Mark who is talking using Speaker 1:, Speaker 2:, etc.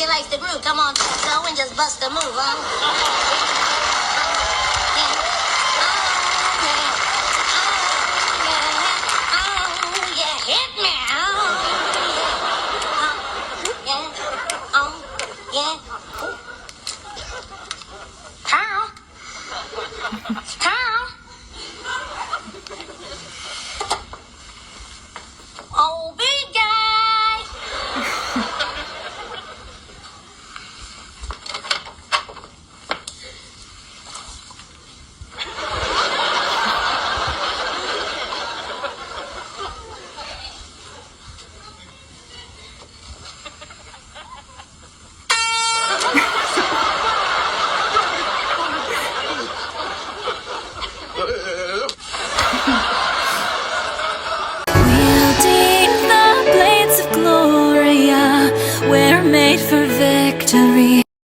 Speaker 1: Kokichi likes the groove. Come on, go and just bust a move, huh? Yeah, hit me. Yeah. Carl. Carl. Oh, big guy.
Speaker 2: Wielding the blades of Gloria, we're made for victory.